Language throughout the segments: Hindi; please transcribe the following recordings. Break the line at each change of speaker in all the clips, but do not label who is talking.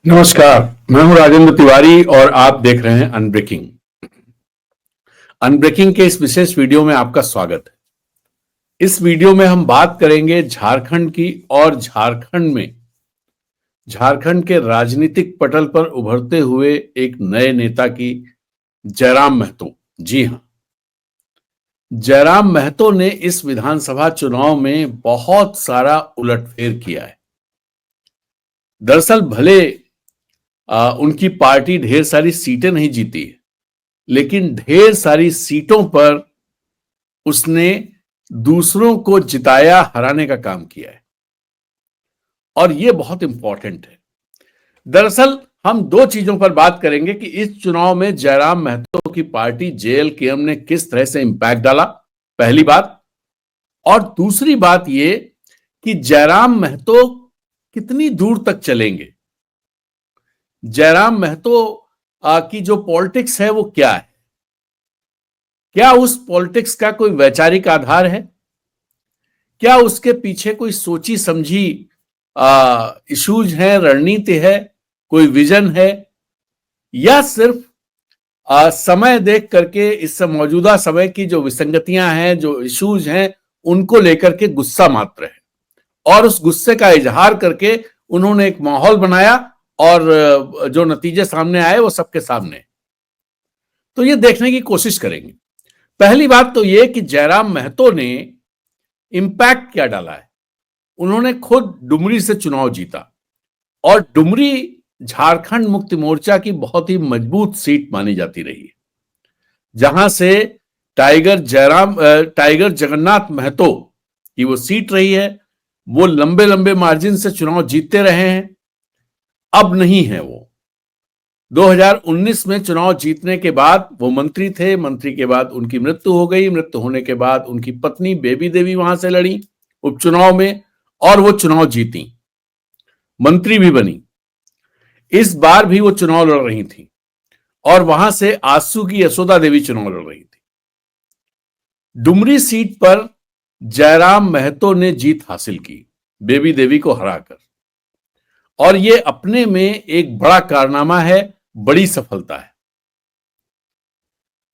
नमस्कार। मैं हूं राजेंद्र तिवारी और आप देख रहे हैं अनब्रेकिंग। अनब्रेकिंग के इस विशेष वीडियो में आपका स्वागत है। इस वीडियो में हम बात करेंगे झारखंड की और झारखंड के राजनीतिक पटल पर उभरते हुए एक नए नेता की, जयराम महतो। जी हां, जयराम महतो ने इस विधानसभा चुनाव में बहुत सारा उलटफेर किया है। दरअसल भले उनकी पार्टी ढेर सारी सीटें नहीं जीती है, लेकिन ढेर सारी सीटों पर उसने दूसरों को जिताया, हराने का काम किया है और यह बहुत इंपॉर्टेंट है। दरअसल हम दो चीजों पर बात करेंगे कि इस चुनाव में जयराम महतो की पार्टी जेएलकेएम ने किस तरह से इंपैक्ट डाला, पहली बात। और दूसरी बात यह कि जयराम महतो कितनी दूर तक चलेंगे। जयराम महतो की जो पॉलिटिक्स है वो क्या है, क्या उस पॉलिटिक्स का कोई वैचारिक आधार है, क्या उसके पीछे कोई सोची समझी इश्यूज है, रणनीति है, कोई विजन है, या सिर्फ समय देख करके इस मौजूदा समय की जो विसंगतियां हैं, जो इश्यूज हैं, उनको लेकर के गुस्सा मात्र है और उस गुस्से का इजहार करके उन्होंने एक माहौल बनाया और जो नतीजे सामने आए वो सबके सामने। तो ये देखने की कोशिश करेंगे। पहली बात तो ये कि जयराम महतो ने इंपैक्ट क्या डाला है। उन्होंने खुद डुमरी से चुनाव जीता और डुमरी झारखंड मुक्ति मोर्चा की बहुत ही मजबूत सीट मानी जाती रही है, जहां से टाइगर जगन्नाथ महतो की वो सीट रही है। वो लंबे लंबे मार्जिन से चुनाव जीतते रहे हैं, अब नहीं है वो। 2019 में चुनाव जीतने के बाद वो मंत्री थे, मंत्री के बाद उनकी मृत्यु हो गई, मृत्यु होने के बाद उनकी पत्नी बेबी देवी वहां से लड़ी उपचुनाव में और वो चुनाव जीती, मंत्री भी बनी। इस बार भी वो चुनाव लड़ रही थी और वहां से आसू की यशोदा देवी चुनाव लड़ रही थी। डुमरी सीट पर जयराम महतो ने जीत हासिल की बेबी देवी को हराकर, और ये अपने में एक बड़ा कारनामा है, बड़ी सफलता है।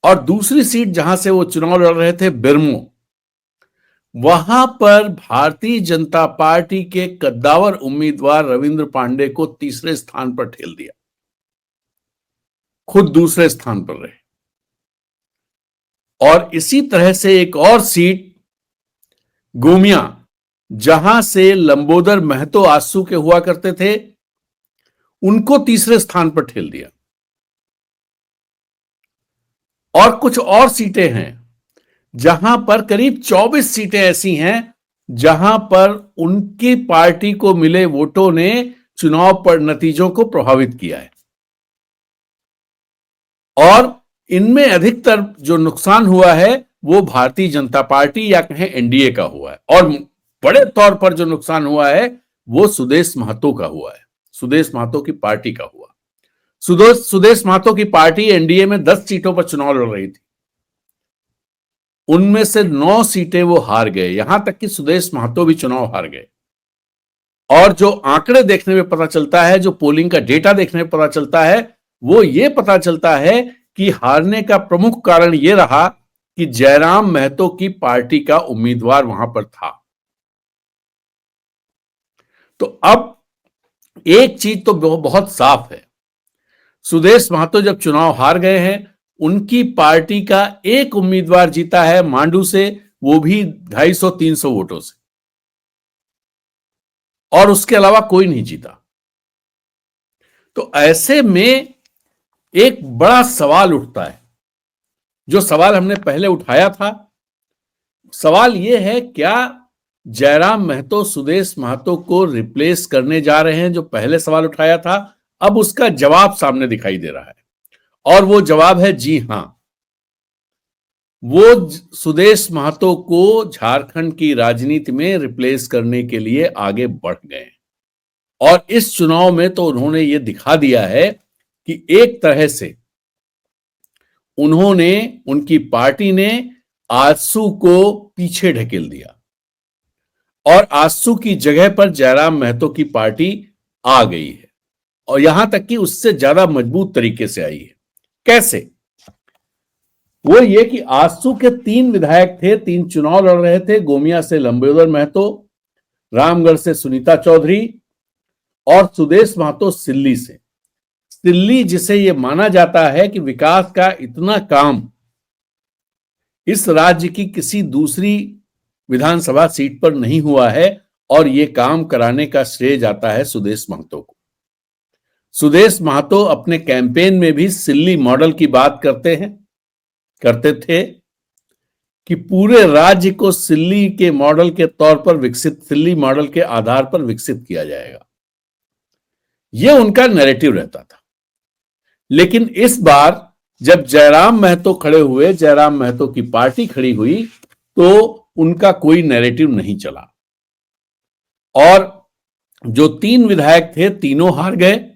और दूसरी सीट जहां से वो चुनाव लड़ रहे थे, बिरमो, वहां पर भारतीय जनता पार्टी के कद्दावर उम्मीदवार रविंद्र पांडे को तीसरे स्थान पर ठेल दिया, खुद दूसरे स्थान पर रहे। और इसी तरह से एक और सीट गोमिया, जहां से लंबोदर महतो आसू के हुआ करते थे, उनको तीसरे स्थान पर ठेल दिया। और कुछ और सीटें हैं जहां पर करीब 24 सीटें ऐसी हैं जहां पर उनकी पार्टी को मिले वोटों ने चुनाव पर नतीजों को प्रभावित किया है। और इनमें अधिकतर जो नुकसान हुआ है वो भारतीय जनता पार्टी या कहें एनडीए का हुआ है, और बड़े तौर पर जो नुकसान हुआ है वो सुदेश महतो का हुआ है, सुदेश महतो की पार्टी का हुआ। सुदेश महतो की पार्टी एनडीए में 10 सीटों पर चुनाव लड़ रही थी, उनमें से 9 सीटें वो हार गए, यहां तक कि सुदेश महतो भी चुनाव हार गए। और जो आंकड़े देखने में पता चलता है, जो पोलिंग का डेटा देखने में पता चलता है, वो ये पता चलता है कि हारने का प्रमुख कारण यह रहा कि जयराम महतो की पार्टी का उम्मीदवार वहां पर था। तो अब एक चीज तो बहुत साफ है, सुदेश महतो जब चुनाव हार गए हैं, उनकी पार्टी का एक उम्मीदवार जीता है मांडू से, वो भी 250-300 वोटों से, और उसके अलावा कोई नहीं जीता। तो ऐसे में एक बड़ा सवाल उठता है, जो सवाल हमने पहले उठाया था। सवाल यह है, क्या जयराम महतो सुदेश महतो को रिप्लेस करने जा रहे हैं, जो पहले सवाल उठाया था। अब उसका जवाब सामने दिखाई दे रहा है, और वो जवाब है जी हां, वो सुदेश महतो को झारखंड की राजनीति में रिप्लेस करने के लिए आगे बढ़ गए। और इस चुनाव में तो उन्होंने ये दिखा दिया है कि एक तरह से उनकी पार्टी ने आजसू को पीछे ढकेल दिया और आजसू की जगह पर जयराम महतो की पार्टी आ गई है। और यहां तक कि उससे ज्यादा मजबूत तरीके से आई है। कैसे? वो ये कि आजसू के 3 विधायक थे, 3 चुनाव लड़ रहे थे। गोमिया से लंबोदर महतो, रामगढ़ से सुनीता चौधरी और सुदेश महतो सिल्ली से। सिल्ली, जिसे ये माना जाता है कि विकास का इतना काम इस राज्य की किसी दूसरी विधानसभा सीट पर नहीं हुआ है, और ये काम कराने का श्रेय जाता है सुदेश महतो को। सुदेश महतो अपने कैंपेन में भी सिल्ली मॉडल की बात करते थे कि पूरे राज्य को सिल्ली के मॉडल के तौर पर सिल्ली मॉडल के आधार पर विकसित किया जाएगा। यह उनका नैरेटिव रहता था। लेकिन इस बार जब जयराम महतो खड़े हुए, जयराम महतो की पार्टी खड़ी हुई, तो उनका कोई नैरेटिव नहीं चला और जो 3 विधायक थे तीनों हार गए।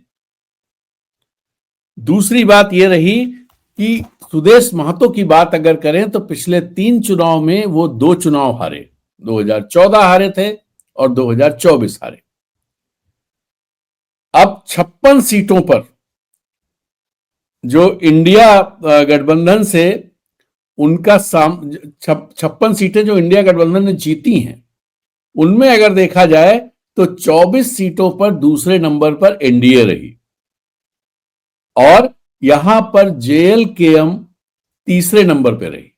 दूसरी बात यह रही कि सुदेश महतो की बात अगर करें तो पिछले 3 चुनाव में वो 2 चुनाव हारे। 2014 हारे थे और 2024 हारे। अब 56 सीटों पर जो इंडिया गठबंधन से उनका 56 सीटें जो इंडिया गठबंधन ने जीती हैं, उनमें अगर देखा जाए तो 24 सीटों पर दूसरे नंबर पर एनडीए रही और यहां पर जेएलकेएम तीसरे नंबर पे रही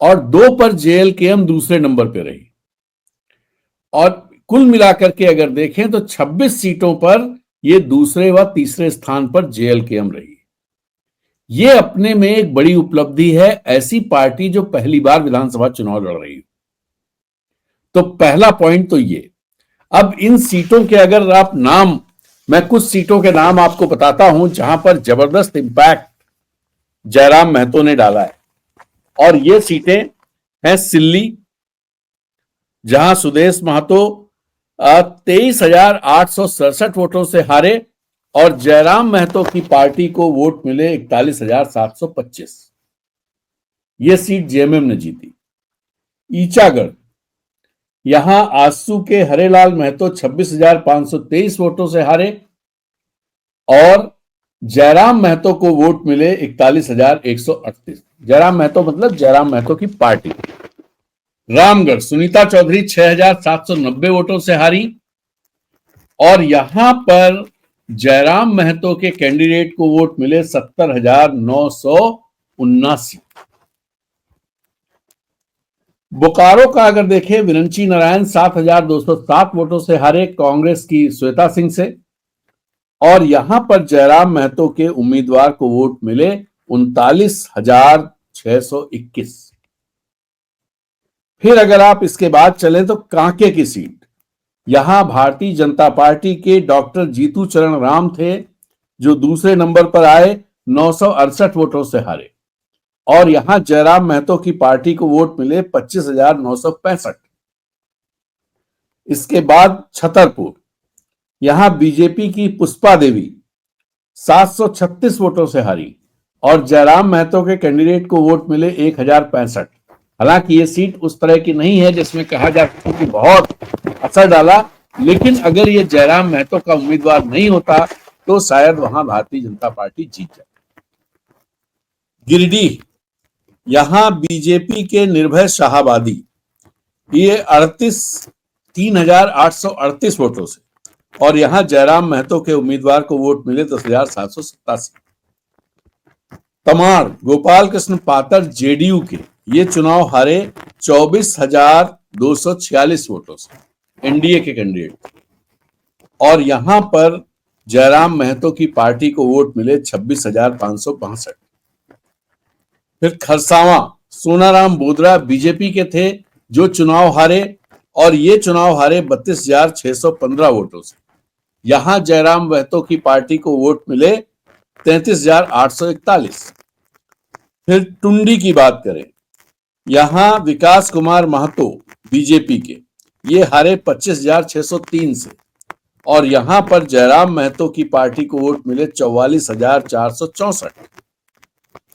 और 2 पर जेएलकेएम दूसरे नंबर पे रही। और कुल मिलाकर के अगर देखें तो 26 सीटों पर ये दूसरे व तीसरे स्थान पर जेएलकेएम रही। ये अपने में एक बड़ी उपलब्धि है, ऐसी पार्टी जो पहली बार विधानसभा चुनाव लड़ रही है। तो पहला पॉइंट तो ये। अब इन सीटों के अगर आप नाम, मैं कुछ सीटों के नाम आपको बताता हूं जहां पर जबरदस्त इंपैक्ट जयराम महतो ने डाला है। और ये सीटें हैं सिल्ली, जहां सुदेश महतो 23,867 वोटों से हारे और जयराम महतो की पार्टी को वोट मिले 41,725। ये सीट जेएमएम ने जीती। ईचागढ़, यहां आजसू के हरेलाल महतो 26,523 वोटों से हारे और जयराम महतो को वोट मिले 41,138। जयराम महतो मतलब जयराम महतो की पार्टी। रामगढ़, सुनीता चौधरी 6,790 वोटों से हारी और यहां पर जयराम महतो के कैंडिडेट को वोट मिले 70,979। बोकारो का अगर देखें, विरंची नारायण 7,207 वोटों से हारे कांग्रेस की श्वेता सिंह से और यहां पर जयराम महतो के उम्मीदवार को वोट मिले 39,621। फिर अगर आप इसके बाद चलें तो कांके की सीट, यहां भारतीय जनता पार्टी के डॉक्टर जीतू चरण राम थे जो दूसरे नंबर पर आए, 968 वोटों से हारे और यहां जयराम महतो की पार्टी को वोट मिले 25,965। इसके बाद छतरपुर, यहां बीजेपी की पुष्पा देवी 736 वोटों से हारी और जयराम महतो के कैंडिडेट को वोट मिले 1,065। हालांकि ये सीट उस तरह की नहीं है जिसमें कहा जा सकता कि बहुत असर डाला, लेकिन अगर ये जयराम महतो का उम्मीदवार नहीं होता तो शायद वहां भारतीय जनता पार्टी जीत जाए। गिरिडीह, यहां बीजेपी के निर्भय शाहाबादी, ये 3,838 वोटों से और यहां जयराम महतो के उम्मीदवार को वोट मिले 10,787। तमाड़, गोपाल कृष्ण पातर जेडीयू के, ये चुनाव हारे 24,246 वोटों से, एनडीए के कैंडिडेट और यहां पर जयराम महतो की पार्टी को वोट मिले 26,562। फिर खरसावां, सोनाराम बोदरा बीजेपी के थे जो चुनाव हारे और ये चुनाव हारे 32,615 वोटों से। यहां जयराम महतो की पार्टी को वोट मिले 33,841। फिर टुंडी की बात करें, यहां विकास कुमार महतो बीजेपी के, ये हारे 25,603 से और यहां पर जयराम महतो की पार्टी को वोट मिले 44,464।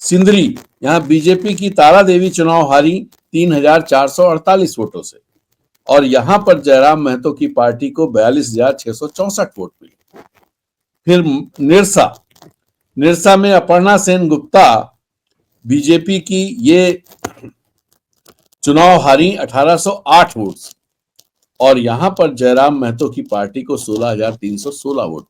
सिंदरी, यहां बीजेपी की तारा देवी चुनाव हारी 3,448 वोटों से और यहां पर जयराम महतो की पार्टी को 42,664 वोट मिले। फिर निरसा में अपर्णा सेन गुप्ता बीजेपी की, ये चुनाव हारी 1808 वोट से, और यहां पर जयराम महतो की पार्टी को 16,316 वोट।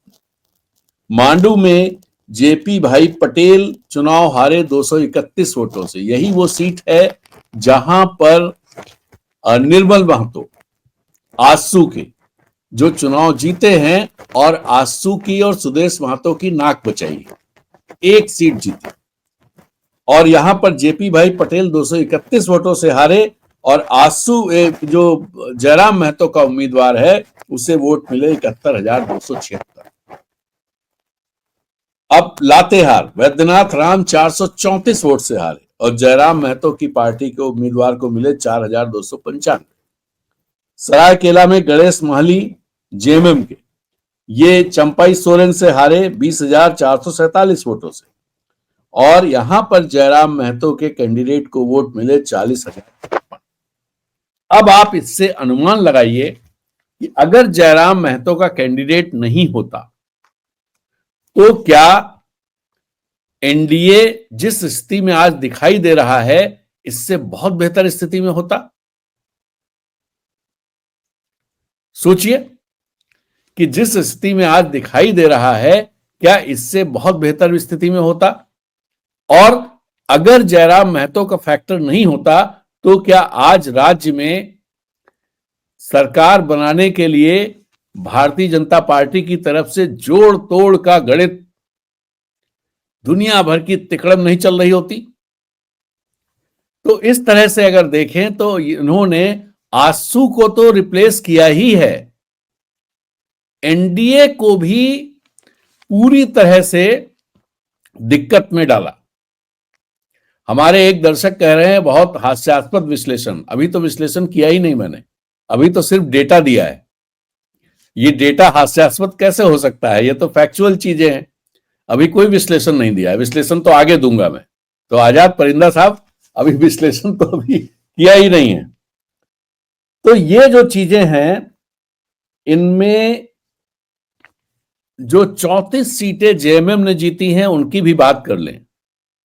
मांडू में जेपी भाई पटेल चुनाव हारे 231 वोटों से। यही वो सीट है जहां पर निर्मल महतो आसू के जो चुनाव जीते हैं, और आसू की और सुदेश महतो की नाक बचाई, एक सीट जीती, और यहां पर जेपी भाई पटेल 231 वोटों से हारे, और आसू जो जयराम महतो का उम्मीदवार है उसे वोट मिले 71,276। अब लातेहार वैद्यनाथ राम 434 वोट से हारे, और जयराम महतो की पार्टी के उम्मीदवार को मिले 4,295। सरायकेला में गणेश महली जेएमएम के, ये चंपाई सोरेन से हारे 20,447 वोटों से, और यहां पर जयराम महतो के कैंडिडेट को वोट मिले 40,000। अब आप इससे अनुमान लगाइए कि अगर जयराम महतो का कैंडिडेट नहीं होता तो क्या एनडीए जिस स्थिति में आज दिखाई दे रहा है इससे बहुत बेहतर स्थिति में होता? सोचिए कि जिस स्थिति में आज दिखाई दे रहा है, क्या इससे बहुत बेहतर स्थिति में होता? और अगर जयराम महतो का फैक्टर नहीं होता तो क्या आज राज्य में सरकार बनाने के लिए भारतीय जनता पार्टी की तरफ से जोड़ तोड़ का गणित, दुनिया भर की तिकड़म नहीं चल रही होती? तो इस तरह से अगर देखें तो इन्होंने आसू को तो रिप्लेस किया ही है, एनडीए को भी पूरी तरह से दिक्कत में डाला। हमारे एक दर्शक कह रहे हैं बहुत हास्यास्पद विश्लेषण। अभी तो विश्लेषण किया ही नहीं मैंने, अभी तो सिर्फ डेटा दिया है। ये डेटा हास्यास्पद कैसे हो सकता है? ये तो फैक्चुअल चीजें हैं। अभी कोई विश्लेषण नहीं दिया है, विश्लेषण तो आगे दूंगा मैं। तो आजाद परिंदा साहब अभी विश्लेषण तो अभी किया ही नहीं है। तो ये जो चीजें हैं, इनमें जो 34 सीटें जेएमएम ने जीती हैं उनकी भी बात कर लें।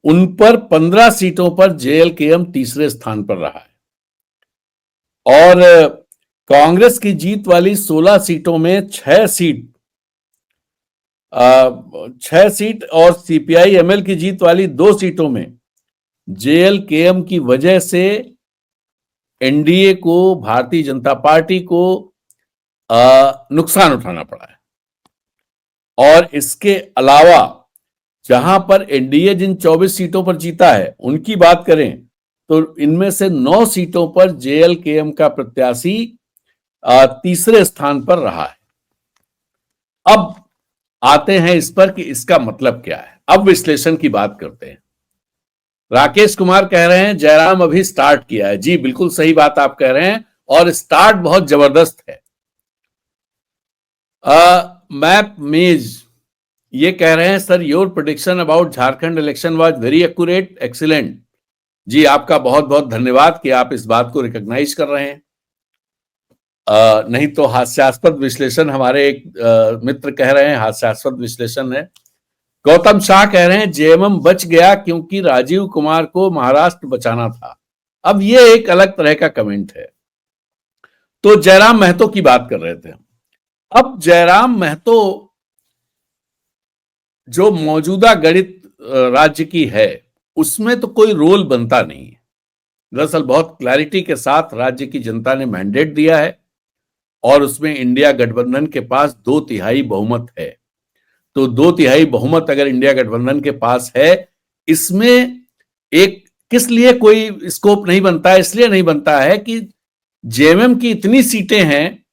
उन पर 15 सीटों पर जेएलकेएम तीसरे स्थान पर रहा है, और कांग्रेस की जीत वाली 16 सीटों में 6 सीट और सीपीआई-एमएल की जीत वाली 2 सीटों में जेएलकेएम की वजह से एनडीए को, भारतीय जनता पार्टी को नुकसान उठाना पड़ा है। और इसके अलावा जहां पर एनडीए जिन 24 सीटों पर जीता है उनकी बात करें तो इनमें से 9 सीटों पर जेएलकेएम का प्रत्याशी तीसरे स्थान पर रहा है। अब आते हैं इस पर कि इसका मतलब क्या है। अब विश्लेषण की बात करते हैं। राकेश कुमार कह रहे हैं जयराम अभी स्टार्ट किया है। जी बिल्कुल सही बात आप कह रहे हैं, और स्टार्ट बहुत जबरदस्त है। मैप मेज ये कह रहे हैं sir your prediction about Jharkhand election was very accurate, excellent. जी आपका बहुत बहुत धन्यवाद कि आप इस बात को रिकॉग्नाइज कर रहे हैं। नहीं तो हास्यास्पद विश्लेषण, हमारे एक मित्र कह रहे हैं हास्यास्पद विश्लेषण है। गौतम शाह कह रहे हैं जेएमएम बच गया क्योंकि राजीव कुमार को महाराष्ट्र बचाना था। अब ये एक अलग तरह का कमेंट है। तो जयराम महतो की बात कर रहे थे। अब जयराम महतो जो मौजूदा गणित राज्य की है उसमें तो कोई रोल बनता नहीं है। दरअसल बहुत क्लैरिटी के साथ राज्य की जनता ने मैंडेट दिया है, और उसमें इंडिया गठबंधन के पास 2/3 बहुमत है। तो 2/3 बहुमत अगर इंडिया गठबंधन के पास है, इसमें एक किस लिए कोई स्कोप नहीं बनता है? इसलिए नहीं बनता है कि जेएमएम की इतनी सीटें हैं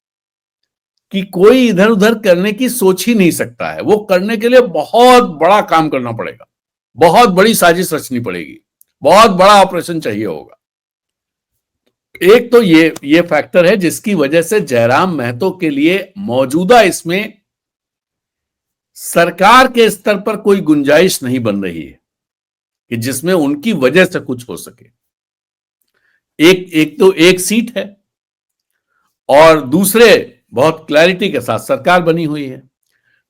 कि कोई इधर उधर करने की सोच ही नहीं सकता है। वो करने के लिए बहुत बड़ा काम करना पड़ेगा, बहुत बड़ी साजिश रचनी पड़ेगी, बहुत बड़ा ऑपरेशन चाहिए होगा। एक तो ये फैक्टर है जिसकी वजह से जयराम महतो के लिए मौजूदा इसमें सरकार के स्तर पर कोई गुंजाइश नहीं बन रही है कि जिसमें उनकी वजह से कुछ हो सके। एक तो एक सीट है, और दूसरे बहुत क्लैरिटी के साथ सरकार बनी हुई है।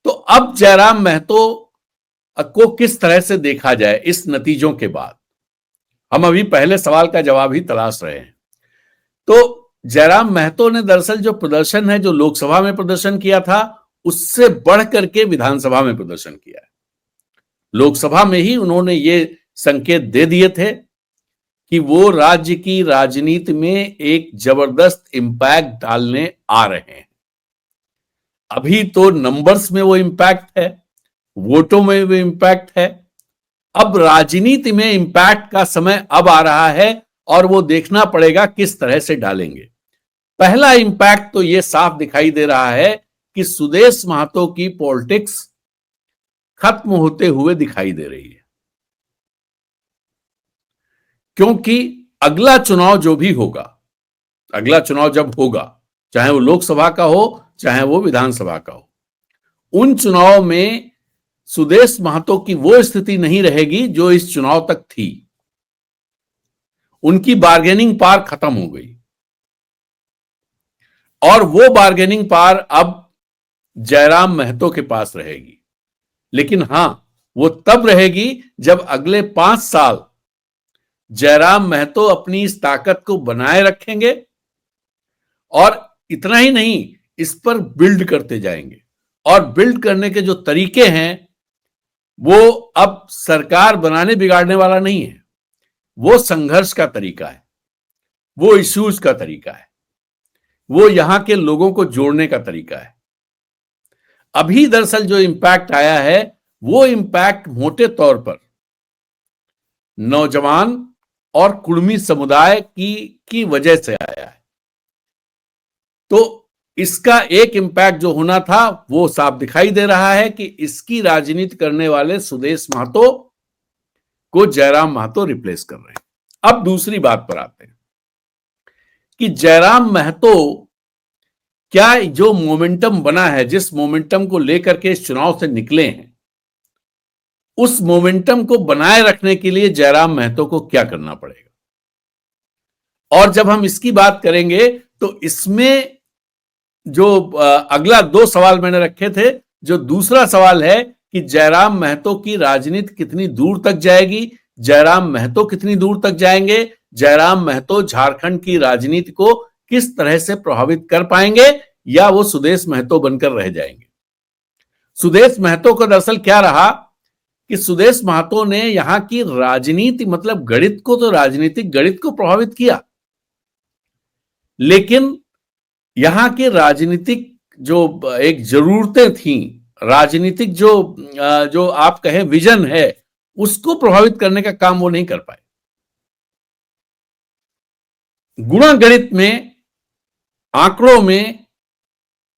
तो अब जयराम महतो को किस तरह से देखा जाए इस नतीजों के बाद? हम अभी पहले सवाल का जवाब ही तलाश रहे हैं। तो जयराम महतो ने दरअसल जो प्रदर्शन है, जो लोकसभा में प्रदर्शन किया था, उससे बढ़ करके विधानसभा में प्रदर्शन किया है। लोकसभा में ही उन्होंने ये संकेत दे दिए थे कि वो राज्य की राजनीति में एक जबरदस्त इंपैक्ट डालने आ रहे हैं। अभी तो नंबर्स में वो इंपैक्ट है, वोटों में वो इंपैक्ट है। अब राजनीति में इंपैक्ट का समय अब आ रहा है और वो देखना पड़ेगा किस तरह से डालेंगे। पहला इंपैक्ट तो ये साफ दिखाई दे रहा है कि सुदेश महतो की पॉलिटिक्स खत्म होते हुए दिखाई दे रही है, क्योंकि अगला चुनाव जो भी होगा, अगला चुनाव जब होगा, चाहे वो लोकसभा का हो चाहे वो विधानसभा का हो, उन चुनाव में सुदेश महतो की वो स्थिति नहीं रहेगी जो इस चुनाव तक थी। उनकी बार्गेनिंग पावर खत्म हो गई और वो बार्गेनिंग पावर अब जयराम महतो के पास रहेगी। लेकिन हां, वो तब रहेगी जब अगले 5 साल जयराम महतो अपनी इस ताकत को बनाए रखेंगे और इतना ही नहीं, इस पर बिल्ड करते जाएंगे। और बिल्ड करने के जो तरीके हैं वो अब सरकार बनाने बिगाड़ने वाला नहीं है, वो संघर्ष का तरीका है, वो इश्यूज का तरीका है, वो यहां के लोगों को जोड़ने का तरीका है। अभी दरअसल जो इंपैक्ट आया है वो इंपैक्ट मोटे तौर पर नौजवान और कुर्मी समुदाय की वजह से आया है। तो इसका एक इंपैक्ट जो होना था वो साफ दिखाई दे रहा है कि इसकी राजनीति करने वाले सुदेश महतो को जयराम महतो रिप्लेस कर रहे हैं। अब दूसरी बात पर आते हैं कि जयराम महतो क्या जो मोमेंटम बना है, जिस मोमेंटम को लेकर के इस चुनाव से निकले हैं, उस मोमेंटम को बनाए रखने के लिए जयराम महतो को क्या करना पड़ेगा? और जब हम इसकी बात करेंगे तो इसमें जो अगला 2 सवाल मैंने रखे थे, जो दूसरा सवाल है कि जयराम महतो की राजनीति कितनी दूर तक जाएगी, जयराम महतो कितनी दूर तक जाएंगे, जयराम महतो झारखंड की राजनीति को किस तरह से प्रभावित कर पाएंगे या वो सुदेश महतो बनकर रह जाएंगे। सुदेश महतो का दरअसल क्या रहा कि सुदेश महतो ने यहां की राजनीति, मतलब गणित को, तो राजनीतिक गणित को प्रभावित किया, लेकिन यहां के राजनीतिक जो एक जरूरतें थी, राजनीतिक जो आप कहें विजन है, उसको प्रभावित करने का काम वो नहीं कर पाए। गुणा गणित में, आंकड़ों में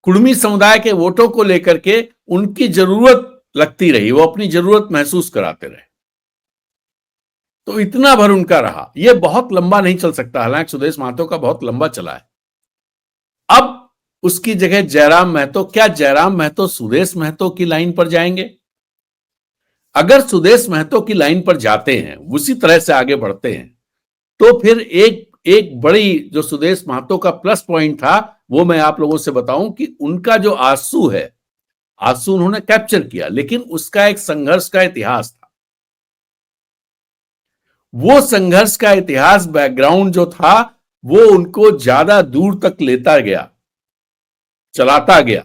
कुर्मी समुदाय के वोटों को लेकर के उनकी जरूरत लगती रही, वो अपनी जरूरत महसूस कराते रहे। तो इतना भर उनका रहा, यह बहुत लंबा नहीं चल सकता। हालांकि सुदेश महतो का बहुत लंबा चला है। अब उसकी जगह जयराम महतो, क्या जयराम महतो सुदेश महतो की लाइन पर जाएंगे? अगर सुदेश महतो की लाइन पर जाते हैं, उसी तरह से आगे बढ़ते हैं, तो फिर एक बड़ी जो सुदेश महतो का प्लस पॉइंट था वो मैं आप लोगों से बताऊं कि उनका जो आंसू है, आंसू उन्होंने कैप्चर किया, लेकिन उसका एक संघर्ष का इतिहास था। वो संघर्ष का इतिहास, बैकग्राउंड जो था, वो उनको ज्यादा दूर तक लेता गया, चलाता गया।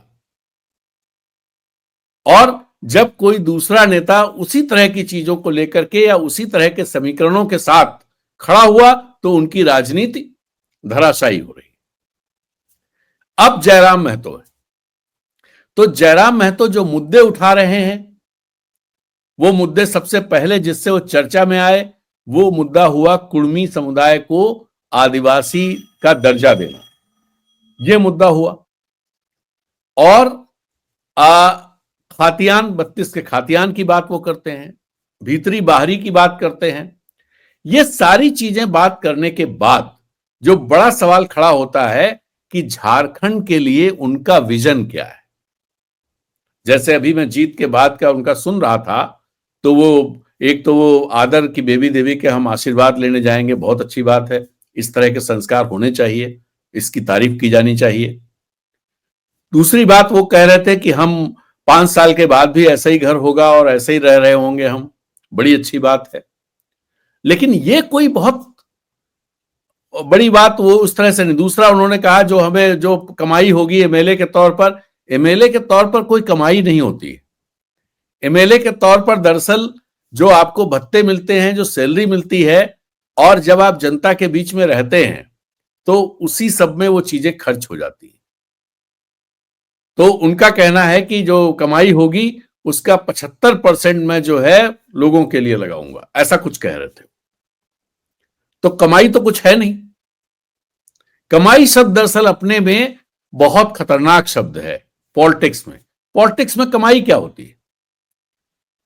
और जब कोई दूसरा नेता उसी तरह की चीजों को लेकर के या उसी तरह के समीकरणों के साथ खड़ा हुआ तो उनकी राजनीति धराशायी हो रही। अब जयराम महतो है, तो जयराम महतो जो मुद्दे उठा रहे हैं, वो मुद्दे सबसे पहले जिससे वो चर्चा में आए वो मुद्दा हुआ कुर्मी समुदाय को आदिवासी का दर्जा देना। यह मुद्दा हुआ। और खातियान, 32 के खातियान की बात वो करते हैं, भीतरी बाहरी की बात करते हैं। ये सारी चीजें बात करने के बाद जो बड़ा सवाल खड़ा होता है कि झारखंड के लिए उनका विजन क्या है। जैसे अभी मैं जीत के बाद का उनका सुन रहा था, तो वो आदर की बेबी देवी के हम आशीर्वाद लेने जाएंगे, बहुत अच्छी बात है, इस तरह के संस्कार होने चाहिए, इसकी तारीफ की जानी चाहिए। दूसरी बात वो कह रहे थे कि हम 5 साल के बाद भी ऐसा ही घर होगा और ऐसे ही रह रहे होंगे हम, बड़ी अच्छी बात है। लेकिन ये कोई बहुत बड़ी बात वो उस तरह से नहीं। दूसरा उन्होंने कहा जो हमें जो कमाई होगी एमएलए के तौर पर, एमएलए के तौर पर कोई कमाई नहीं होती है। एमएलए के तौर पर दरअसल जो आपको भत्ते मिलते हैं, जो सैलरी मिलती है, और जब आप जनता के बीच में रहते हैं तो उसी सब में वो चीजें खर्च हो जाती है। तो उनका कहना है कि जो कमाई होगी उसका 75% मैं जो है लोगों के लिए लगाऊंगा, ऐसा कुछ कह रहे थे। तो कमाई तो कुछ है नहीं। कमाई शब्द दरअसल अपने में बहुत खतरनाक शब्द है पॉलिटिक्स में। पॉलिटिक्स में कमाई क्या होती है?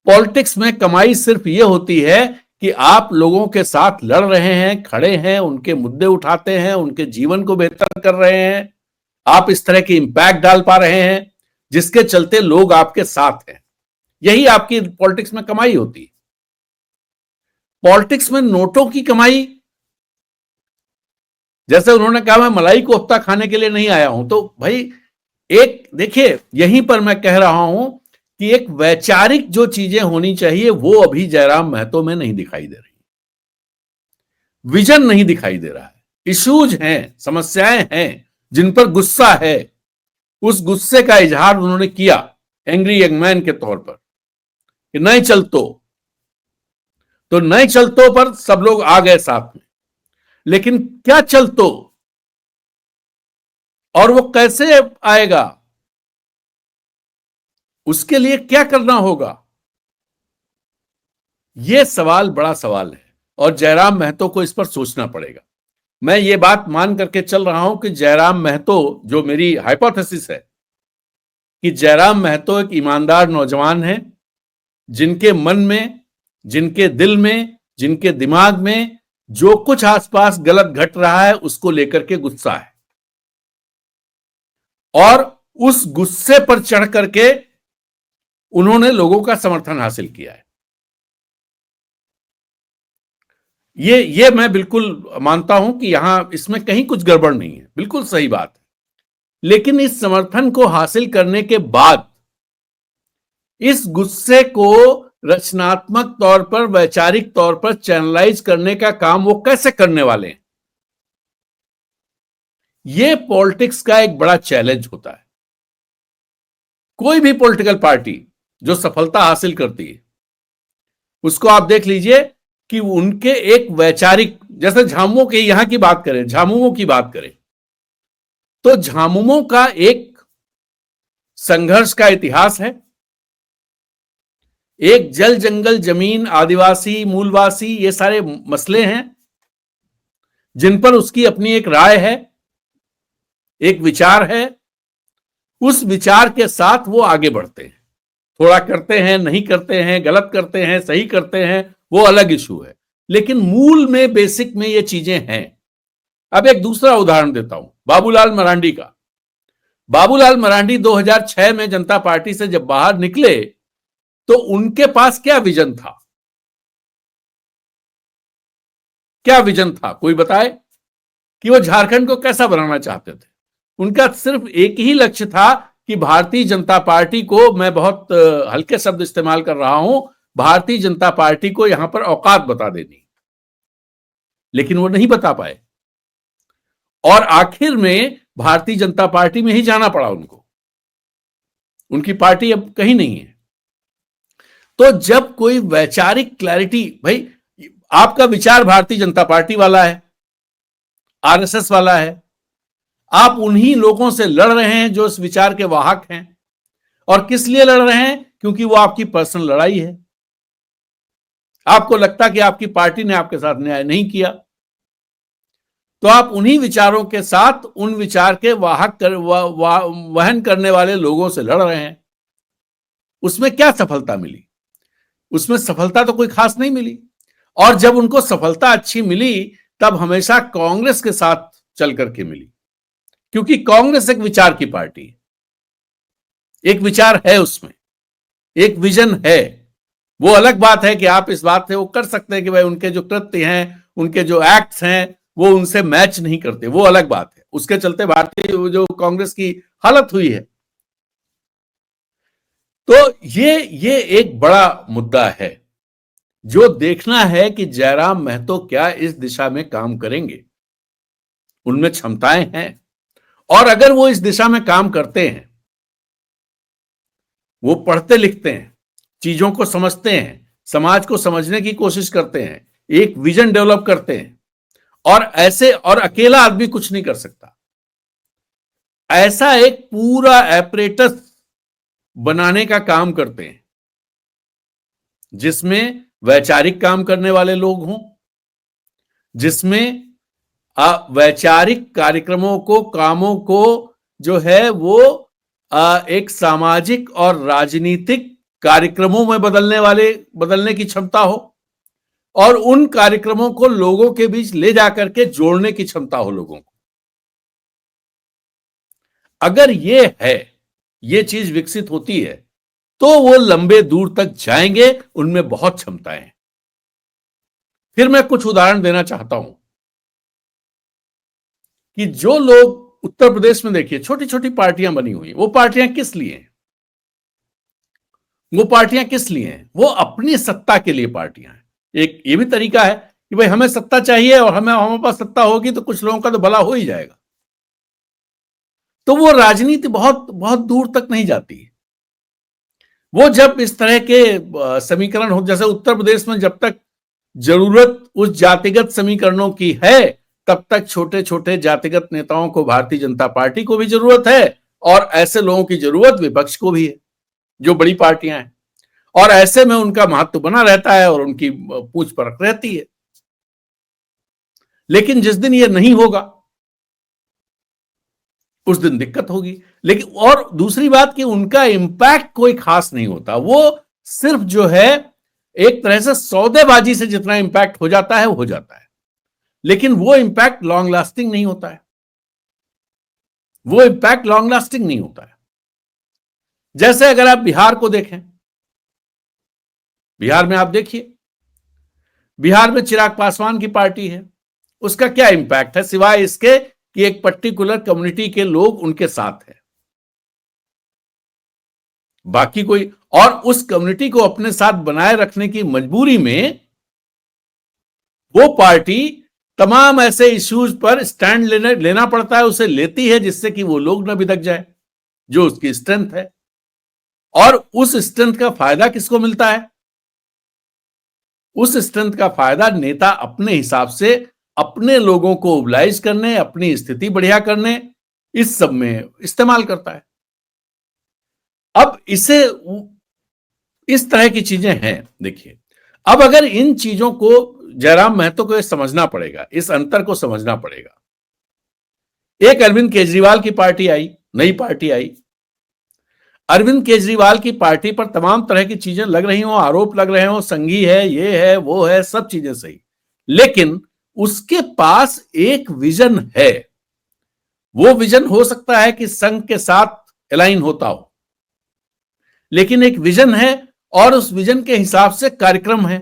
पॉलिटिक्स में कमाई सिर्फ यह होती है कि आप लोगों के साथ लड़ रहे हैं, खड़े हैं, उनके मुद्दे उठाते हैं, उनके जीवन को बेहतर कर रहे हैं, आप इस तरह की इंपैक्ट डाल पा रहे हैं जिसके चलते लोग आपके साथ हैं। यही आपकी पॉलिटिक्स में कमाई होती है। पॉलिटिक्स में नोटों की कमाई, जैसे उन्होंने कहा मैं मलाई कोफ्ता खाने के लिए नहीं आया हूं, तो भाई एक देखिए, यहीं पर मैं कह रहा हूं कि एक वैचारिक जो चीजें होनी चाहिए वो अभी जयराम महतो में नहीं दिखाई दे रही। विजन नहीं दिखाई दे रहा है। इश्यूज हैं, समस्याएं हैं जिन पर गुस्सा है। उस गुस्से का इजहार उन्होंने किया एंग्री यंग मैन के तौर पर कि नहीं चलतो, तो नहीं चलतो पर सब लोग आ गए साथ में। लेकिन क्या चलतो और वो कैसे आएगा, उसके लिए क्या करना होगा, यह सवाल बड़ा सवाल है और जयराम महतो को इस पर सोचना पड़ेगा। मैं ये बात मान करके चल रहा हूं कि जयराम महतो, जो मेरी हाइपोथेसिस है कि जयराम महतो एक ईमानदार नौजवान है जिनके मन में, जिनके दिल में, जिनके दिमाग में जो कुछ आसपास गलत घट रहा है उसको लेकर के गुस्सा है, और उस गुस्से पर चढ़ करके उन्होंने लोगों का समर्थन हासिल किया है। ये मैं बिल्कुल मानता हूं कि यहां इसमें कहीं कुछ गड़बड़ नहीं है, बिल्कुल सही बात है। लेकिन इस समर्थन को हासिल करने के बाद इस गुस्से को रचनात्मक तौर पर, वैचारिक तौर पर चैनलाइज करने का काम वो कैसे करने वाले हैं, ये पॉलिटिक्स का एक बड़ा चैलेंज होता है। कोई भी पॉलिटिकल पार्टी जो सफलता हासिल करती है उसको आप देख लीजिए कि उनके एक वैचारिक, जैसे झामुमो के यहां की बात करें, झामुमो की बात करें, तो झामुमो का एक संघर्ष का इतिहास है। एक जल जंगल जमीन, आदिवासी, मूलवासी, ये सारे मसले हैं जिन पर उसकी अपनी एक राय है, एक विचार है। उस विचार के साथ वो आगे बढ़ते हैं। थोड़ा करते हैं, नहीं करते हैं, गलत करते हैं, सही करते हैं, वो अलग इशू है, लेकिन मूल में, बेसिक में ये चीजें हैं। अब एक दूसरा उदाहरण देता हूं, बाबूलाल मरांडी का। बाबूलाल मरांडी 2006 में जनता पार्टी से जब बाहर निकले तो उनके पास क्या विजन था? क्या विजन था, कोई बताए कि वो झारखंड को कैसा बनाना चाहते थे? उनका सिर्फ एक ही लक्ष्य था कि भारतीय जनता पार्टी को, मैं बहुत हल्के शब्द इस्तेमाल कर रहा हूं, भारतीय जनता पार्टी को यहां पर औकात बता देनी। लेकिन वो नहीं बता पाए और आखिर में भारतीय जनता पार्टी में ही जाना पड़ा उनको। उनकी पार्टी अब कहीं नहीं है। तो जब कोई वैचारिक क्लैरिटी, भाई आपका विचार भारतीय जनता पार्टी वाला है, आरएसएस वाला है, आप उन्हीं लोगों से लड़ रहे हैं जो इस विचार के वाहक हैं। और किस लिए लड़ रहे हैं? क्योंकि वो आपकी पर्सनल लड़ाई है। आपको लगता कि आपकी पार्टी ने आपके साथ न्याय नहीं किया, तो आप उन्हीं विचारों के साथ उन विचार के वहन करने वाले लोगों से लड़ रहे हैं। उसमें क्या सफलता मिली? उसमें सफलता तो कोई खास नहीं मिली। और जब उनको सफलता अच्छी मिली तब हमेशा कांग्रेस के साथ चल करके मिली, क्योंकि कांग्रेस एक विचार की पार्टी है, एक विचार है, उसमें एक विजन है। वो अलग बात है कि आप इस बात से वो कर सकते हैं कि भाई उनके जो कृत्य हैं, उनके जो एक्ट्स हैं, वो उनसे मैच नहीं करते, वो अलग बात है। उसके चलते भारतीय जो कांग्रेस की हालत हुई है। तो ये एक बड़ा मुद्दा है जो देखना है कि जयराम महतो क्या इस दिशा में काम करेंगे, उनमें क्षमताएं हैं, और अगर वो इस दिशा में काम करते हैं, वो पढ़ते लिखते हैं, चीजों को समझते हैं, समाज को समझने की कोशिश करते हैं, एक विजन डेवलप करते हैं, और अकेला आदमी कुछ नहीं कर सकता, ऐसा एक पूरा एपरेटस बनाने का काम करते हैं जिसमें वैचारिक काम करने वाले लोग हों, जिसमें वैचारिक कार्यक्रमों को, कामों को जो है वो एक सामाजिक और राजनीतिक कार्यक्रमों में बदलने की क्षमता हो, और उन कार्यक्रमों को लोगों के बीच ले जाकर के जोड़ने की क्षमता हो लोगों को। अगर ये चीज विकसित होती है तो वो लंबे दूर तक जाएंगे, उनमें बहुत क्षमताएं हैं। फिर मैं कुछ उदाहरण देना चाहता हूं कि जो लोग उत्तर प्रदेश में, देखिए, छोटी छोटी पार्टियां बनी हुई, वो पार्टियां किस लिए हैं? वो अपनी सत्ता के लिए पार्टियां हैं। एक ये भी तरीका है कि भाई हमें सत्ता चाहिए, और हमारे पास सत्ता होगी तो कुछ लोगों का तो भला हो ही जाएगा। तो वो राजनीति बहुत बहुत दूर तक नहीं जाती। वो जब इस तरह के समीकरण हो, जैसे उत्तर प्रदेश में जब तक जरूरत उस जातिगत समीकरणों की है, तब तक छोटे छोटे जातिगत नेताओं को भारतीय जनता पार्टी को भी जरूरत है, और ऐसे लोगों की जरूरत विपक्ष को भी है जो बड़ी पार्टियां हैं, और ऐसे में उनका महत्व बना रहता है और उनकी पूछ परख रहती है। लेकिन जिस दिन ये नहीं होगा उस दिन दिक्कत होगी। लेकिन और दूसरी बात कि उनका इंपैक्ट कोई खास नहीं होता, वो सिर्फ जो है एक तरह से सौदेबाजी से जितना इंपैक्ट हो जाता है वो हो जाता है, लेकिन वो इंपैक्ट लॉन्ग लास्टिंग नहीं होता है। जैसे अगर आप बिहार को देखें, बिहार में आप देखिए, बिहार में चिराग पासवान की पार्टी है, उसका क्या इंपैक्ट है सिवाय इसके कि एक पर्टिकुलर कम्युनिटी के लोग उनके साथ हैं, बाकी कोई, और उस कम्युनिटी को अपने साथ बनाए रखने की मजबूरी में वो पार्टी तमाम ऐसे इश्यूज पर स्टैंड लेना पड़ता है, उसे लेती है जिससे कि वो लोग न बिदक जाए, जो उसकी स्ट्रेंथ है। और उस स्ट्रेंथ का फायदा किसको मिलता है? उस स्ट्रेंथ का फायदा नेता अपने हिसाब से अपने लोगों को मोबिलाइज करने, अपनी स्थिति बढ़िया करने, इस सब में इस्तेमाल करता है। अब इस तरह की चीजें हैं। देखिए, अब अगर इन चीजों को जयराम महतो को समझना पड़ेगा, इस अंतर को समझना पड़ेगा। एक अरविंद केजरीवाल की पार्टी आई, नई पार्टी आई, अरविंद केजरीवाल की पार्टी पर तमाम तरह की चीजें लग रही हो, आरोप लग रहे हो, संघी है, ये है, वो है, सब चीजें सही, लेकिन उसके पास एक विजन है। वो विजन हो सकता है कि संघ के साथ अलाइन होता हो, लेकिन एक विजन है, और उस विजन के हिसाब से कार्यक्रम है,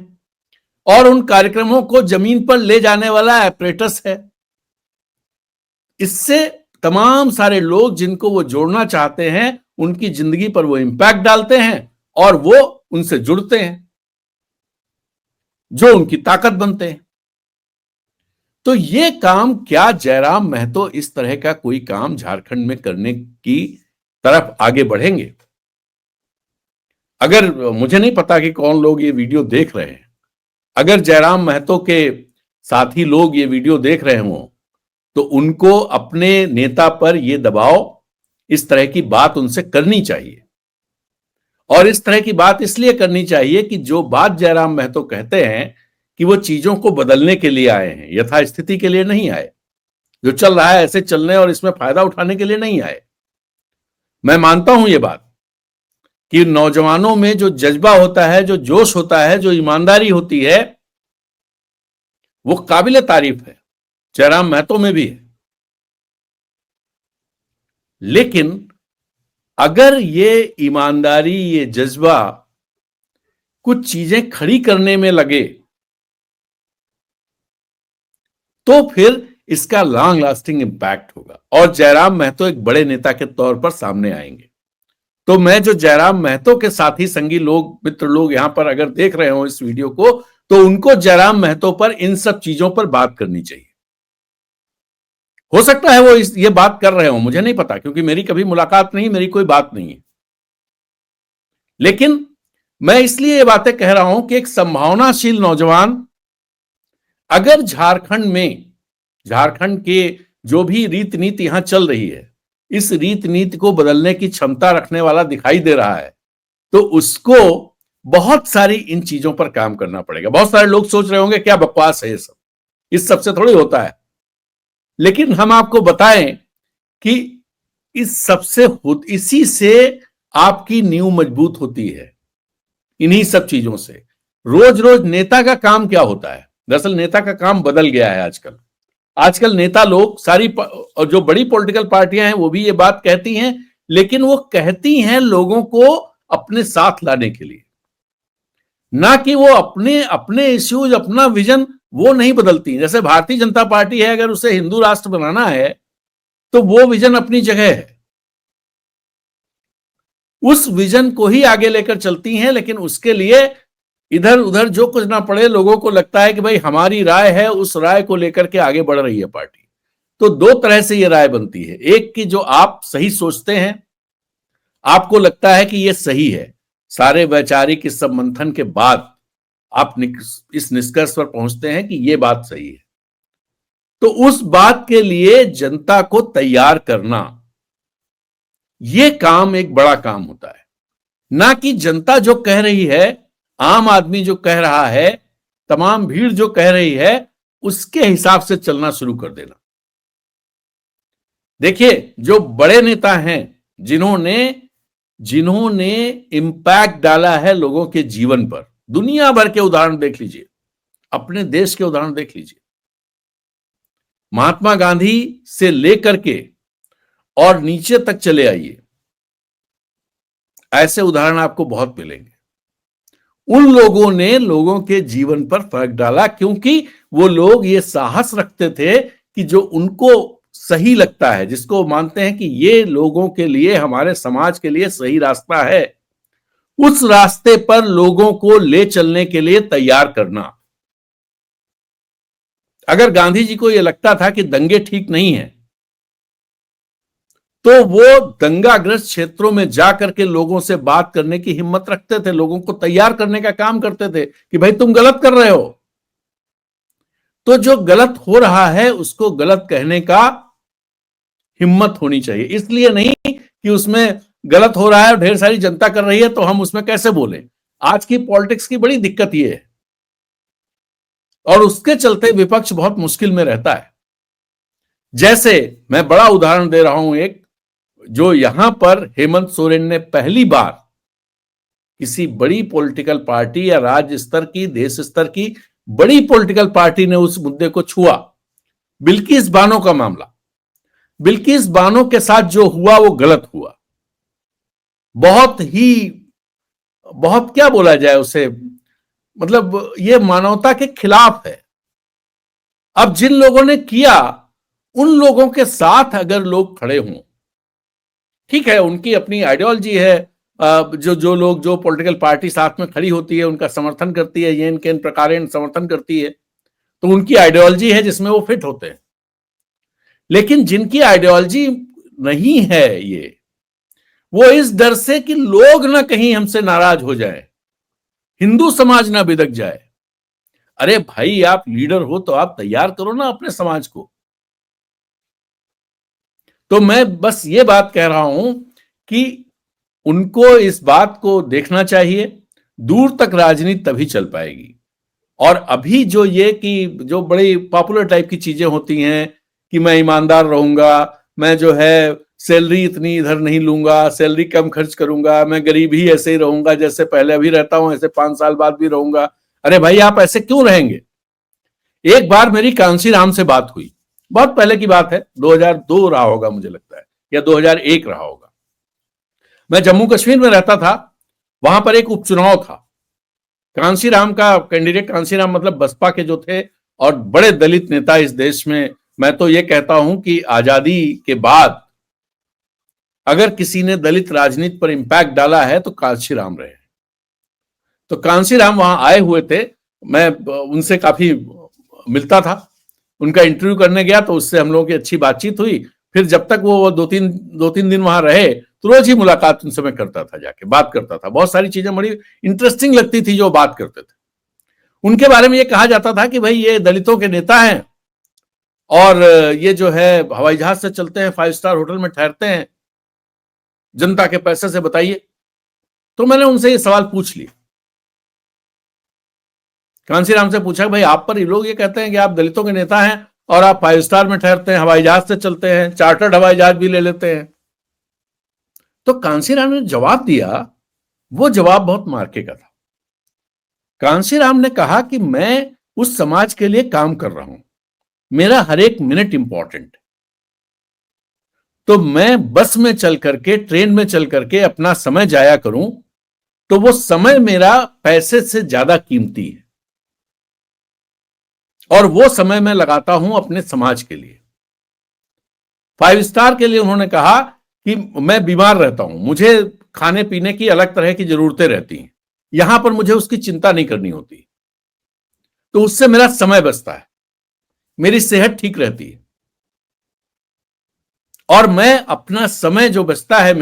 और उन कार्यक्रमों को जमीन पर ले जाने वाला एपरेटस है। इससे तमाम सारे लोग जिनको वो जोड़ना चाहते हैं, उनकी जिंदगी पर वो इंपैक्ट डालते हैं, और वो उनसे जुड़ते हैं, जो उनकी ताकत बनते हैं। तो ये काम, क्या जयराम महतो इस तरह का कोई काम झारखंड में करने की तरफ आगे बढ़ेंगे? अगर, मुझे नहीं पता कि कौन लोग ये वीडियो देख रहे हैं, अगर जयराम महतो के साथी लोग ये वीडियो देख रहे हों तो उनको अपने नेता पर यह दबाव, इस तरह की बात उनसे करनी चाहिए। और इस तरह की बात इसलिए करनी चाहिए कि जो बात जयराम महतो कहते हैं कि वो चीजों को बदलने के लिए आए हैं, यथास्थिति के लिए नहीं आए, जो चल रहा है ऐसे चलने और इसमें फायदा उठाने के लिए नहीं आए। मैं मानता हूं ये बात कि नौजवानों में जो जज्बा होता है, जो जोश होता है, जो ईमानदारी होती है, वो काबिले तारीफ है, जयराम महतो में भी है। लेकिन अगर ये ईमानदारी, ये जज्बा कुछ चीजें खड़ी करने में लगे तो फिर इसका लॉन्ग लास्टिंग इंपैक्ट होगा, और जयराम महतो एक बड़े नेता के तौर पर सामने आएंगे। तो मैं जो जयराम महतो के साथी संगी लोग, मित्र लोग यहां पर अगर देख रहे हो इस वीडियो को, तो उनको जयराम महतो पर इन सब चीजों पर बात करनी चाहिए। हो सकता है वो ये बात कर रहे हो, मुझे नहीं पता, क्योंकि मेरी कभी मुलाकात नहीं, मेरी कोई बात नहीं है। लेकिन मैं इसलिए ये बातें कह रहा हूं कि एक संभावनाशील नौजवान अगर झारखंड के जो भी रीत नीति यहां चल रही है, इस रीत नीति को बदलने की क्षमता रखने वाला दिखाई दे रहा है, तो उसको बहुत सारी इन चीजों पर काम करना पड़ेगा। बहुत सारे लोग सोच रहे होंगे क्या बकवास है ये सब, इस सब से थोड़ी होता है। लेकिन हम आपको बताएं कि इसी से आपकी नींव मजबूत होती है, इन्हीं सब चीजों से। रोज रोज नेता का काम क्या होता है? दरअसल नेता का काम बदल गया है आजकल नेता लोग और जो बड़ी पॉलिटिकल पार्टियां हैं वो भी ये बात कहती हैं, लेकिन वो कहती हैं लोगों को अपने साथ लाने के लिए, ना कि वो अपने इश्यूज, अपना विजन वो नहीं बदलती। जैसे भारतीय जनता पार्टी है, अगर उसे हिंदू राष्ट्र बनाना है तो वो विजन अपनी जगह है, उस विजन को ही आगे लेकर चलती हैं, लेकिन उसके लिए इधर उधर जो कुछ ना पड़े, लोगों को लगता है कि भाई हमारी राय है, उस राय को लेकर के आगे बढ़ रही है पार्टी। तो दो तरह से ये राय बनती है, एक की जो आप सही सोचते हैं, आपको लगता है कि ये सही है, सारे वैचारिक इस सब मंथन के बाद आप इस निष्कर्ष पर पहुंचते हैं कि ये बात सही है, तो उस बात के लिए जनता को तैयार करना, ये काम एक बड़ा काम होता है। ना कि जनता जो कह रही है, आम आदमी जो कह रहा है, तमाम भीड़ जो कह रही है, उसके हिसाब से चलना शुरू कर देना। देखिए, जो बड़े नेता हैं, जिन्होंने इंपैक्ट डाला है लोगों के जीवन पर, दुनिया भर के उदाहरण देख लीजिए, अपने देश के उदाहरण देख लीजिए, महात्मा गांधी से लेकर के और नीचे तक चले आइए, ऐसे उदाहरण आपको बहुत मिलेंगे। उन लोगों ने लोगों के जीवन पर फर्क डाला, क्योंकि वो लोग ये साहस रखते थे कि जो उनको सही लगता है, जिसको मानते हैं कि ये लोगों के लिए, हमारे समाज के लिए सही रास्ता है, उस रास्ते पर लोगों को ले चलने के लिए तैयार करना। अगर गांधी जी को यह लगता था कि दंगे ठीक नहीं है, तो वो दंगाग्रस्त क्षेत्रों में जाकर के लोगों से बात करने की हिम्मत रखते थे, लोगों को तैयार करने का काम करते थे कि भाई तुम गलत कर रहे हो, तो जो गलत हो रहा है उसको गलत कहने का हिम्मत होनी चाहिए। इसलिए नहीं कि उसमें गलत हो रहा है और ढेर सारी जनता कर रही है तो हम उसमें कैसे बोलें। आज की पॉलिटिक्स की बड़ी दिक्कत यह है, और उसके चलते विपक्ष बहुत मुश्किल में रहता है। जैसे मैं बड़ा उदाहरण दे रहा हूं, एक जो यहां पर हेमंत सोरेन ने पहली बार किसी बड़ी पॉलिटिकल पार्टी या राज्य स्तर की, देश स्तर की बड़ी पॉलिटिकल पार्टी ने उस मुद्दे को छुआ, बिल्किस बानो का मामला। बिल्किस बानो के साथ जो हुआ वो गलत हुआ, बहुत क्या बोला जाए उसे, मतलब ये मानवता के खिलाफ है। अब जिन लोगों ने किया, उन लोगों के साथ अगर लोग खड़े हों, ठीक है, उनकी अपनी आइडियोलॉजी है, जो पॉलिटिकल पार्टी साथ में खड़ी होती है उनका समर्थन करती है, ये इनके इन प्रकार समर्थन करती है, तो उनकी आइडियोलॉजी है जिसमें वो फिट होते हैं। लेकिन जिनकी आइडियोलॉजी नहीं है ये, वो इस डर से कि लोग ना कहीं हमसे नाराज हो जाए, हिंदू समाज ना बिदक जाए। अरे भाई, आप लीडर हो तो आप तैयार करो ना अपने समाज को। तो मैं बस ये बात कह रहा हूं कि उनको इस बात को देखना चाहिए, दूर तक राजनीति तभी चल पाएगी। और अभी जो बड़ी पॉपुलर टाइप की चीजें होती हैं कि मैं ईमानदार रहूंगा, मैं जो है सैलरी इतनी इधर नहीं लूंगा, सैलरी कम खर्च करूंगा, मैं गरीब ही ऐसे ही रहूंगा जैसे पहले अभी रहता हूं, ऐसे 5 साल बाद भी रहूंगा। अरे भाई, आप ऐसे क्यों रहेंगे? एक बार मेरी कांशीराम से बात हुई, बहुत पहले की बात है, 2002 रहा होगा मुझे लगता है, या 2001 रहा होगा। मैं जम्मू कश्मीर में रहता था, वहां पर एक उपचुनाव था। कांशीराम का कैंडिडेट, कांशीराम मतलब बसपा के जो थे और बड़े दलित नेता इस देश में, मैं तो ये कहता हूं कि आजादी के बाद अगर किसी ने दलित राजनीति पर इंपैक्ट डाला है तो कांशीराम रहे। तो कांशीराम वहां आए हुए थे, मैं उनसे काफी मिलता था, उनका इंटरव्यू करने गया तो उससे हम लोगों की अच्छी बातचीत हुई। फिर जब तक वो दो तीन दिन वहां रहे तो रोज ही मुलाकात उनसे मैं करता था, जाके बात करता था। बहुत सारी चीजें बड़ी इंटरेस्टिंग लगती थी जो बात करते थे। उनके बारे में ये कहा जाता था कि भाई ये दलितों के नेता हैं और ये जो है हवाई जहाज से चलते हैं, 5 स्टार होटल में ठहरते हैं, जनता के पैसे से, बताइए। तो मैंने उनसे ये सवाल पूछ लिया, कांसीराम से पूछा, भाई आप पर ये लोग ये कहते हैं कि आप दलितों के नेता हैं और आप 5 स्टार में ठहरते हैं, हवाई जहाज से चलते हैं, चार्टर्ड हवाई जहाज भी ले लेते हैं। तो कांसीराम ने जवाब दिया, वो जवाब बहुत मार्के का था। कांसीराम ने कहा कि मैं उस समाज के लिए काम कर रहा हूं, मेरा हर एक मिनट इंपॉर्टेंट, तो मैं बस में चल करके, ट्रेन में चल करके अपना समय जाया करूं तो वो समय मेरा पैसे से ज्यादा कीमती है, और वो समय मैं लगाता हूं अपने समाज के लिए। 5 स्टार के लिए उन्होंने कहा कि मैं बीमार रहता हूं, मुझे खाने पीने की अलग तरह की जरूरतें रहती हैं, यहां पर मुझे उसकी चिंता नहीं करनी होती, तो उससे मेरा समय बचता है, मेरी सेहत ठीक रहती है, और मैं अपना समय जो बचता है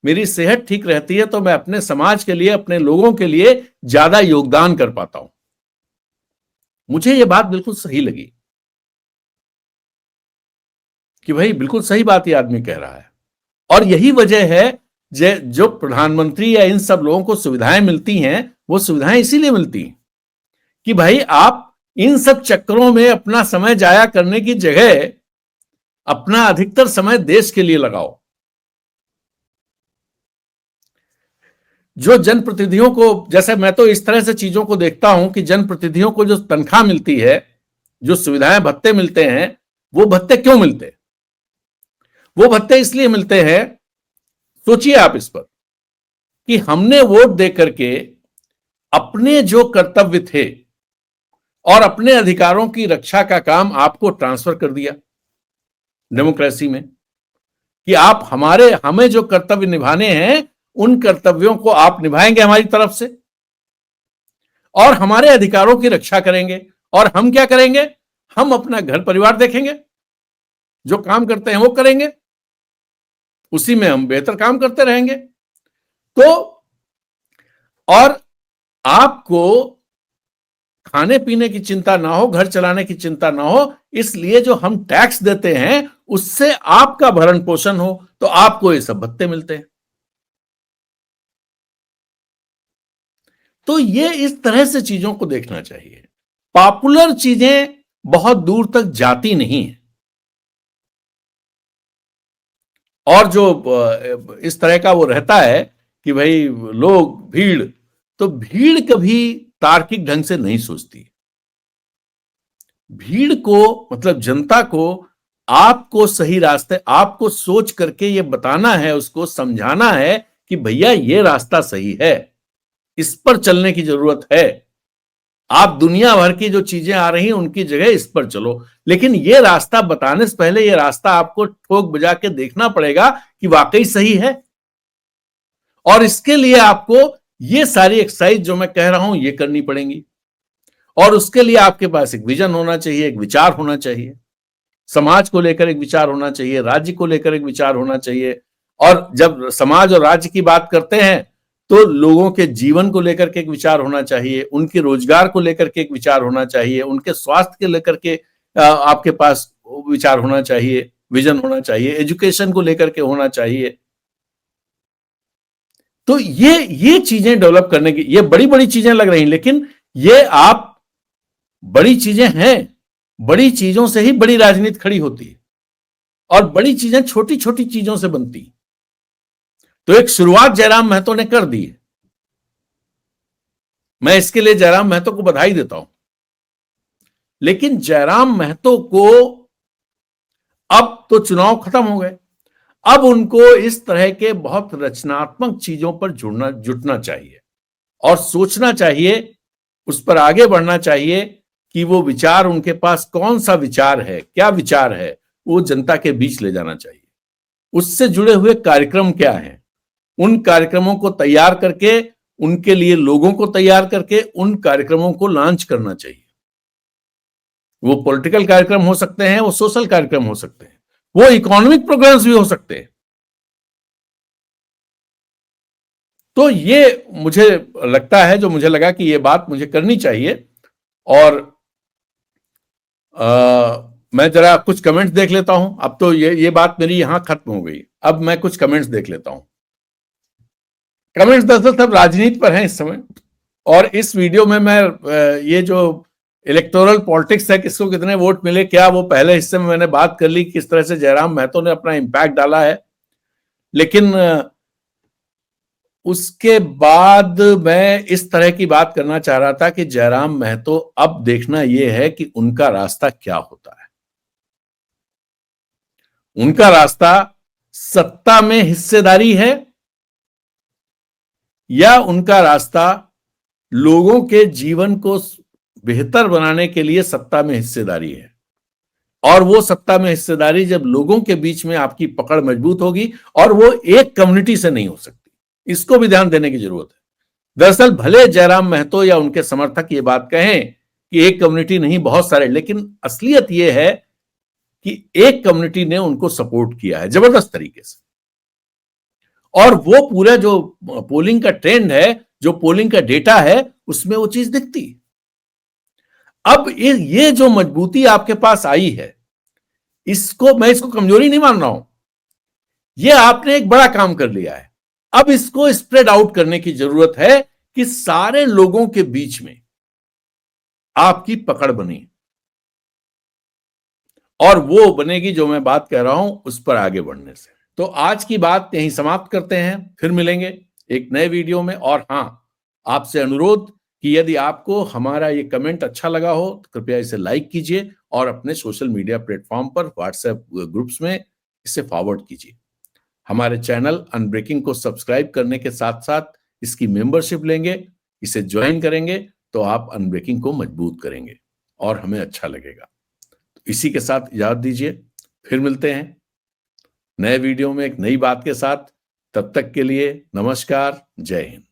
मेरी सेहत ठीक रहती है, तो मैं अपने समाज के लिए, अपने लोगों के लिए ज्यादा योगदान कर पाता हूं। मुझे यह बात बिल्कुल सही लगी कि भाई बिल्कुल सही बात ये आदमी कह रहा है। और यही वजह है जो प्रधानमंत्री या इन सब लोगों को सुविधाएं मिलती हैं, वो सुविधाएं इसीलिए मिलती हैं कि भाई आप इन सब चक्करों में अपना समय जाया करने की जगह अपना अधिकतर समय देश के लिए लगाओ। जो जनप्रतिनिधियों को, जैसे मैं तो इस तरह से चीजों को देखता हूं कि जनप्रतिनिधियों को जो तनख्वाह मिलती है, जो सुविधाएं, भत्ते मिलते हैं, वो भत्ते क्यों मिलते हैं? वो भत्ते इसलिए मिलते हैं, सोचिए आप इस पर, कि हमने वोट देकर के अपने जो कर्तव्य थे और अपने अधिकारों की रक्षा का काम आपको ट्रांसफर कर दिया डेमोक्रेसी में, कि आप हमें जो कर्तव्य निभाने हैं उन कर्तव्यों को आप निभाएंगे हमारी तरफ से, और हमारे अधिकारों की रक्षा करेंगे। और हम क्या करेंगे? हम अपना घर परिवार देखेंगे, जो काम करते हैं वो करेंगे, उसी में हम बेहतर काम करते रहेंगे। तो और आपको खाने पीने की चिंता ना हो, घर चलाने की चिंता ना हो, इसलिए जो हम टैक्स देते हैं उससे आपका भरण पोषण हो, तो आपको ये सब भत्ते मिलते हैं। तो ये इस तरह से चीजों को देखना चाहिए। पॉपुलर चीजें बहुत दूर तक जाती नहीं है, और जो इस तरह का वो रहता है कि भाई लोग, भीड़, तो भीड़ कभी तार्किक ढंग से नहीं सोचती। भीड़ को, मतलब जनता को, आपको सही रास्ते, आपको सोच करके ये बताना है, उसको समझाना है कि भैया ये रास्ता सही है, इस पर चलने की जरूरत है। आप दुनिया भर की जो चीजें आ रही हैं उनकी जगह इस पर चलो, लेकिन ये रास्ता बताने से पहले ये रास्ता आपको ठोक बजा के देखना पड़ेगा कि वाकई सही है। और इसके लिए आपको ये सारी एक्सरसाइज जो मैं कह रहा हूं ये करनी पड़ेंगी, और उसके लिए आपके पास एक विजन होना चाहिए, एक विचार होना चाहिए, समाज को लेकर एक विचार होना चाहिए, राज्य को लेकर एक विचार होना चाहिए। और जब समाज और राज्य की बात करते हैं तो लोगों के जीवन को लेकर के एक विचार होना चाहिए, उनके रोजगार को लेकर के एक विचार होना चाहिए, उनके स्वास्थ्य के लेकर के आपके पास विचार होना चाहिए, विजन होना चाहिए, एजुकेशन को लेकर के होना चाहिए। तो ये चीजें डेवलप करने की, ये बड़ी बड़ी चीजें लग रही, लेकिन ये आप बड़ी चीजें हैं, बड़ी चीजों से ही बड़ी राजनीति खड़ी होती है, और बड़ी चीजें छोटी छोटी चीजों से बनती। तो एक शुरुआत जयराम महतो ने कर दी है, मैं इसके लिए जयराम महतो को बधाई देता हूं। लेकिन जयराम महतो को अब तो चुनाव खत्म हो गए, अब उनको इस तरह के बहुत रचनात्मक चीजों पर जुटना चाहिए और सोचना चाहिए, उस पर आगे बढ़ना चाहिए कि वो विचार, उनके पास कौन सा विचार है, क्या विचार है, वो जनता के बीच ले जाना चाहिए। उससे जुड़े हुए कार्यक्रम क्या हैं, उन कार्यक्रमों को तैयार करके, उनके लिए लोगों को तैयार करके उन कार्यक्रमों को लॉन्च करना चाहिए। वो पॉलिटिकल कार्यक्रम हो सकते हैं, वो सोशल कार्यक्रम हो सकते हैं, वो इकोनॉमिक प्रोग्राम्स भी हो सकते हैं। तो ये मुझे लगता है, जो मुझे लगा कि ये बात मुझे करनी चाहिए। और मैं जरा कुछ कमेंट्स देख लेता हूं। अब तो ये बात मेरी यहां खत्म हो गई, अब मैं कुछ कमेंट्स देख लेता हूं। कमेंट्स दरअसल सब राजनीति पर हैं इस समय, और इस वीडियो में मैं ये जो इलेक्टोरल पॉलिटिक्स है, किसको कितने वोट मिले क्या, वो पहले हिस्से में मैंने बात कर ली, किस तरह से जयराम महतो ने अपना इंपैक्ट डाला है। लेकिन उसके बाद मैं इस तरह की बात करना चाह रहा था कि जयराम महतो, अब देखना यह है कि उनका रास्ता क्या होता है। उनका रास्ता सत्ता में हिस्सेदारी है, या उनका रास्ता लोगों के जीवन को बेहतर बनाने के लिए सत्ता में हिस्सेदारी है। और वो सत्ता में हिस्सेदारी जब लोगों के बीच में आपकी पकड़ मजबूत होगी, और वो एक कम्युनिटी से नहीं हो सकती, इसको भी ध्यान देने की जरूरत है। दरअसल भले जयराम महतो या उनके समर्थक ये बात कहें कि एक कम्युनिटी नहीं बहुत सारे, लेकिन असलियत यह है कि एक कम्युनिटी ने उनको सपोर्ट किया है जबरदस्त तरीके से। और वो पूरा जो पोलिंग का ट्रेंड है, जो पोलिंग का डेटा है, उसमें वो चीज दिखती। अब ये जो मजबूती आपके पास आई है, मैं इसको कमजोरी नहीं मान रहा हूं। ये आपने एक बड़ा काम कर लिया है। अब इसको स्प्रेड आउट करने की जरूरत है कि सारे लोगों के बीच में आपकी पकड़ बनी, और वो बनेगी जो मैं बात कह रहा हूं उस पर आगे बढ़ने से। तो आज की बात यहीं समाप्त करते हैं, फिर मिलेंगे एक नए वीडियो में। और हां, आपसे अनुरोध कि यदि आपको हमारा ये कमेंट अच्छा लगा हो तो कृपया इसे लाइक कीजिए, और अपने सोशल मीडिया प्लेटफॉर्म पर, व्हाट्सएप ग्रुप्स में इसे फॉरवर्ड कीजिए। हमारे चैनल अनब्रेकिंग को सब्सक्राइब करने के साथ साथ इसकी मेंबरशिप लेंगे, इसे ज्वाइन करेंगे, तो आप अनब्रेकिंग को मजबूत करेंगे और हमें अच्छा लगेगा। इसी के साथ इजाजत दीजिए, फिर मिलते हैं नए वीडियो में एक नई बात के साथ। तब तक के लिए नमस्कार, जय हिंद।